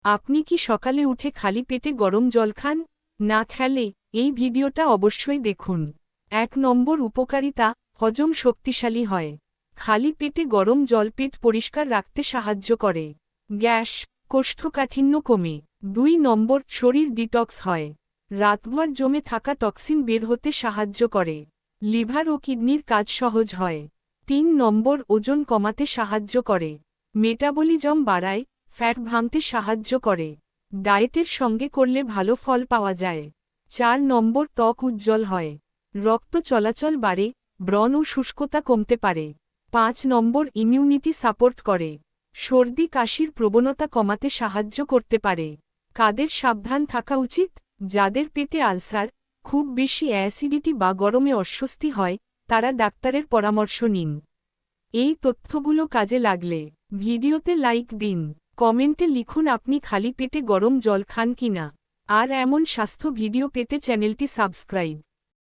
আপনি কি সকালে উঠে খালি পেটে গরম জল খান? না খেলে এই ভিডিওটা অবশ্যই দেখুন। ১ নম্বর উপকারিতা, হজম শক্তিশালী হয়। খালি পেটে গরম জল পেট পরিষ্কার রাখতে সাহায্য করে। গ্যাস, কোষ্ঠকাঠিন্য কমে। ২ নম্বর, শরীর ডিটক্স হয়। রাতভর জমে থাকা টক্সিন বের হতে সাহায্য করে। লিভার ও কিডনির কাজ সহজ হয়। ৩ নম্বর, ওজন কমাতে সাহায্য করে। মেটাবলিজম বাড়ায়, ফ্যাট ভাঙতে সাহায্য করে। ডায়েটের সঙ্গে করলে ভালো ফল পাওয়া যায়। ৪ নম্বর, ত্বক উজ্জ্বল হয়। রক্ত চলাচল বাড়ে, ব্রণ ও শুষ্কতা কমতে পারে। ৫ নম্বর, ইমিউনিটি সাপোর্ট করে। সর্দি কাশির প্রবণতা কমাতে সাহায্য করতে পারে। কাদের সাবধান থাকা উচিত? যাদের পেটে আলসার, খুব বেশি অ্যাসিডিটি বা গরমে অস্বস্তি হয়, তারা ডাক্তারের পরামর্শ নিন। এই তথ্যগুলো কাজে লাগলে ভিডিওতে লাইক দিন, কমেন্টে লিখুন আপনি খালি পেটে গরম জল খান কিনা। আর এমন স্বাস্থ্য ভিডিও পেতে চ্যানেলটি সাবস্ক্রাইব